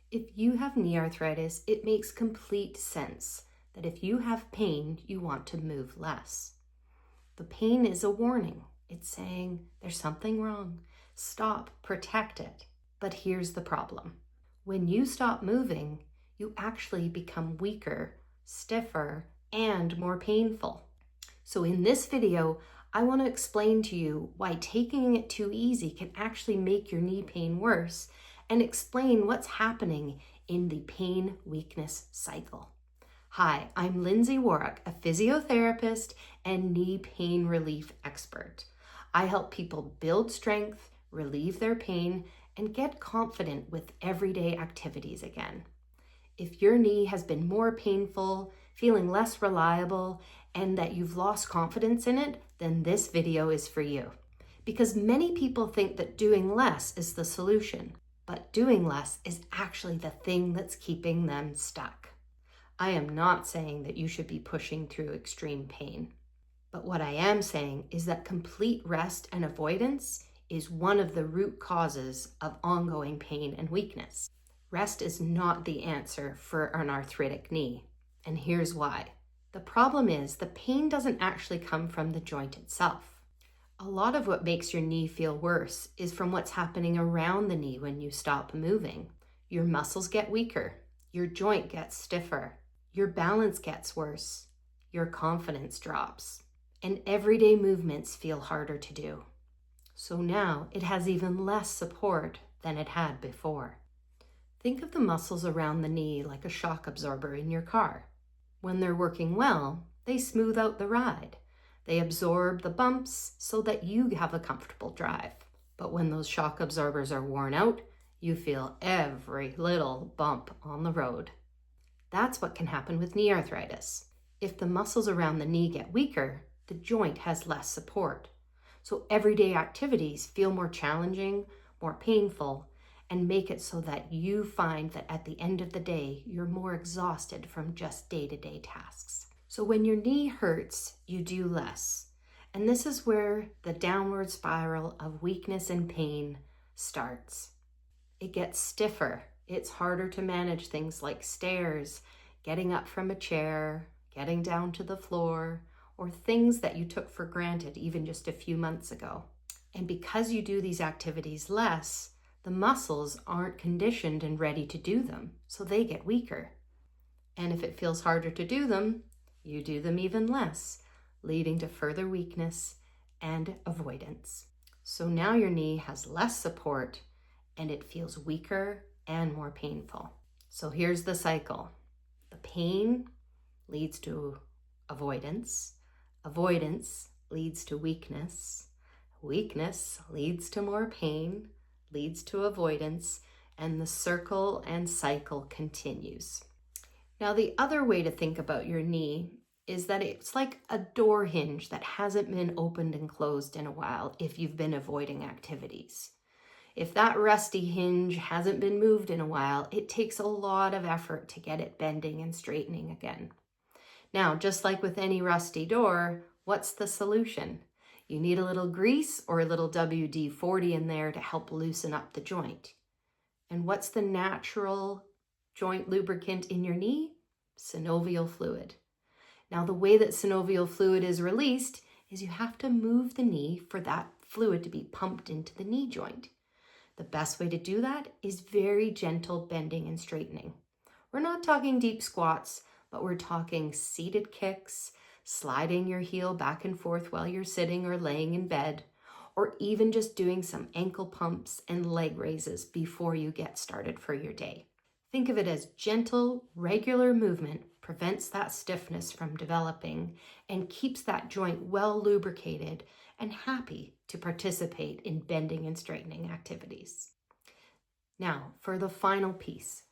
If you have knee arthritis, it makes complete sense that if you have pain, you want to move less. The pain is a warning. It's saying there's something wrong. Stop, protect it. But here's the problem. When you stop moving, you actually become weaker, stiffer, and more painful. So in this video, I want to explain to you why taking it too easy can actually make your knee pain worse and explain what's happening in the pain weakness cycle. Hi, I'm Lindsay Warwick, a physiotherapist and knee pain relief expert. I help people build strength, relieve their pain, and get confident with everyday activities again. If your knee has been more painful, feeling less reliable, and that you've lost confidence in it, then this video is for you. Because many people think that doing less is the solution, but doing less is actually the thing that's keeping them stuck. I am not saying that you should be pushing through extreme pain, but what I am saying is that complete rest and avoidance is one of the root causes of ongoing pain and weakness. Rest is not the answer for an arthritic knee, and here's why. The problem is the pain doesn't actually come from the joint itself. A lot of what makes your knee feel worse is from what's happening around the knee when you stop moving. Your muscles get weaker, your joint gets stiffer, your balance gets worse, your confidence drops, and everyday movements feel harder to do. So now it has even less support than it had before. Think of the muscles around the knee like a shock absorber in your car. When they're working well, they smooth out the ride. They absorb the bumps so that you have a comfortable drive. But when those shock absorbers are worn out, you feel every little bump on the road. That's what can happen with knee arthritis. If the muscles around the knee get weaker, the joint has less support. So everyday activities feel more challenging, more painful, and make it so that you find that at the end of the day, you're more exhausted from just day-to-day tasks. So when your knee hurts, you do less. And this is where the downward spiral of weakness and pain starts. It gets stiffer. It's harder to manage things like stairs, getting up from a chair, getting down to the floor, or things that you took for granted even just a few months ago. And because you do these activities less, the muscles aren't conditioned and ready to do them, so they get weaker. And if it feels harder to do them, you do them even less, leading to further weakness and avoidance. So now your knee has less support and it feels weaker and more painful. So here's the cycle. The pain leads to avoidance. Avoidance leads to weakness. Weakness leads to more pain, leads to avoidance, and the circle and cycle continues. Now, the other way to think about your knee is that it's like a door hinge that hasn't been opened and closed in a while if you've been avoiding activities. If that rusty hinge hasn't been moved in a while, it takes a lot of effort to get it bending and straightening again. Now, just like with any rusty door, what's the solution? You need a little grease or a little WD-40 in there to help loosen up the joint. And what's the natural joint lubricant in your knee? Synovial fluid. Now, the way that synovial fluid is released is you have to move the knee for that fluid to be pumped into the knee joint. The best way to do that is very gentle bending and straightening. We're not talking deep squats, but we're talking seated kicks, sliding your heel back and forth while you're sitting or laying in bed, or even just doing some ankle pumps and leg raises before you get started for your day. Think of it as gentle, regular movement prevents that stiffness from developing and keeps that joint well lubricated and happy to participate in bending and straightening activities. Now, for the final piece,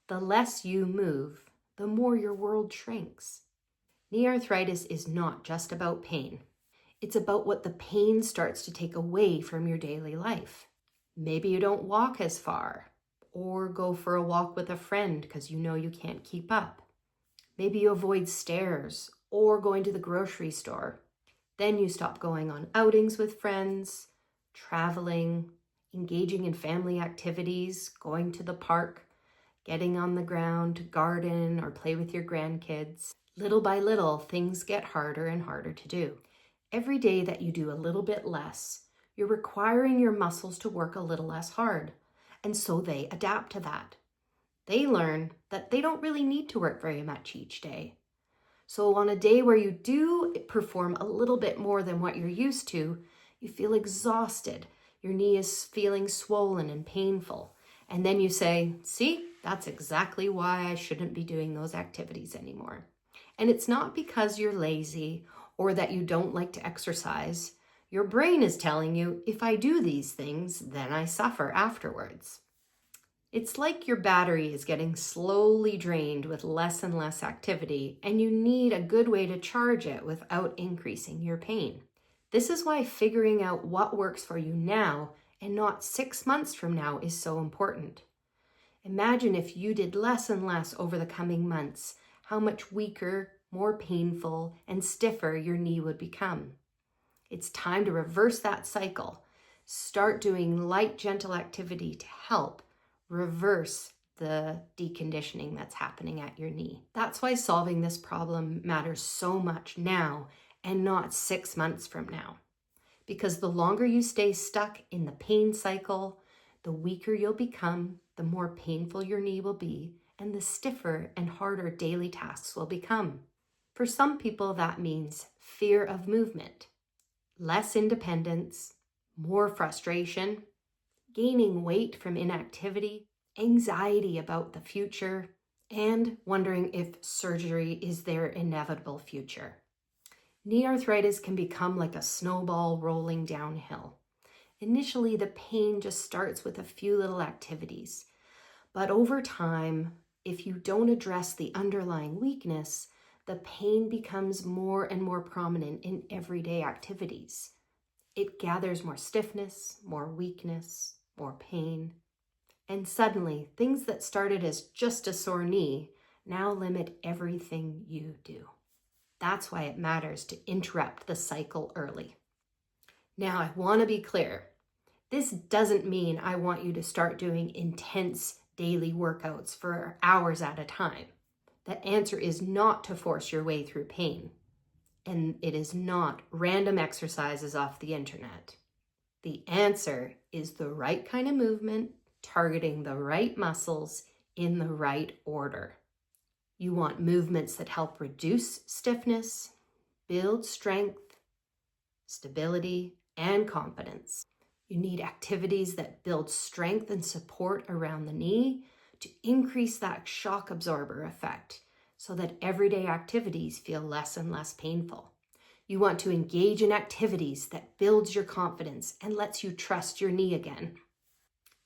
the less you move, the more your world shrinks. Knee arthritis is not just about pain. It's about what the pain starts to take away from your daily life. Maybe you don't walk as far, or go for a walk with a friend because you know you can't keep up. Maybe you avoid stairs or going to the grocery store. Then you stop going on outings with friends, traveling, engaging in family activities, going to the park, getting on the ground to garden or play with your grandkids. Little by little, things get harder and harder to do. Every day that you do a little bit less, you're requiring your muscles to work a little less hard, and so they adapt to that. They learn that they don't really need to work very much each day. So on a day where you do perform a little bit more than what you're used to, you feel exhausted. Your knee is feeling swollen and painful. And then you say, see, that's exactly why I shouldn't be doing those activities anymore. And it's not because you're lazy or that you don't like to exercise. Your brain is telling you, if I do these things, then I suffer afterwards. It's like your battery is getting slowly drained with less and less activity, and you need a good way to charge it without increasing your pain. This is why figuring out what works for you now and not 6 months from now is so important. Imagine if you did less and less over the coming months, how much weaker, more painful, and stiffer your knee would become. It's time to reverse that cycle. Start doing light, gentle activity to help reverse the deconditioning that's happening at your knee. That's why solving this problem matters so much now and not 6 months from now. Because the longer you stay stuck in the pain cycle, the weaker you'll become, the more painful your knee will be, and the stiffer and harder daily tasks will become. For some people, that means fear of movement, less independence, more frustration, gaining weight from inactivity, anxiety about the future, and wondering if surgery is their inevitable future. Knee arthritis can become like a snowball rolling downhill. Initially, the pain just starts with a few little activities, but over time, if you don't address the underlying weakness, the pain becomes more and more prominent in everyday activities. It gathers more stiffness, more weakness, more pain. And suddenly, things that started as just a sore knee now limit everything you do. That's why it matters to interrupt the cycle early. Now, I want to be clear. This doesn't mean I want you to start doing intense daily workouts for hours at a time. The answer is not to force your way through pain. And it is not random exercises off the internet. The answer is the right kind of movement, targeting the right muscles in the right order. You want movements that help reduce stiffness, build strength, stability, and confidence. You need activities that build strength and support around the knee to increase that shock absorber effect so that everyday activities feel less and less painful. You want to engage in activities that builds your confidence and lets you trust your knee again.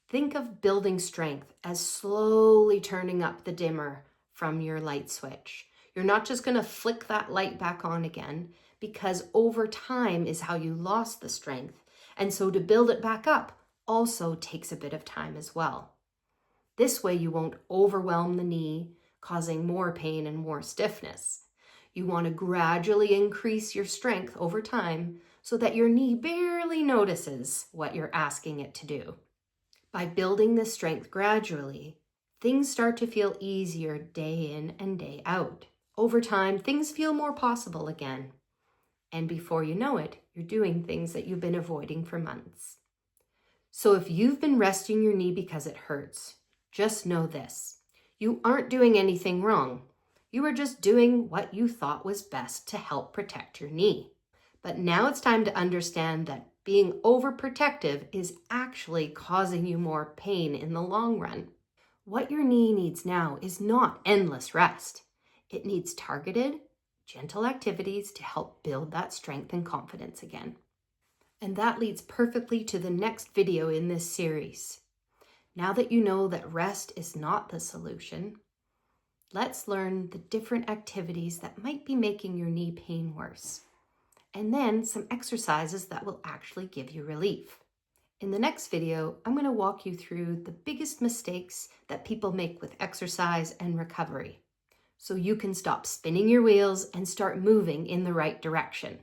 Think of building strength as slowly turning up the dimmer from your light switch. You're not just going to flick that light back on again, because over time is how you lost the strength. And so to build it back up also takes a bit of time as well. This way you won't overwhelm the knee, causing more pain and more stiffness. You want to gradually increase your strength over time so that your knee barely notices what you're asking it to do. By building this strength gradually, things start to feel easier day in and day out. Over time, things feel more possible again. And before you know it, you're doing things that you've been avoiding for months. So if you've been resting your knee because it hurts, just know this. You aren't doing anything wrong. You are just doing what you thought was best to help protect your knee. But now it's time to understand that being overprotective is actually causing you more pain in the long run. What your knee needs now is not endless rest. It needs targeted, gentle activities to help build that strength and confidence again. And that leads perfectly to the next video in this series. Now that you know that rest is not the solution, let's learn the different activities that might be making your knee pain worse. And then some exercises that will actually give you relief. In the next video, I'm going to walk you through the biggest mistakes that people make with exercise and recovery, so you can stop spinning your wheels and start moving in the right direction.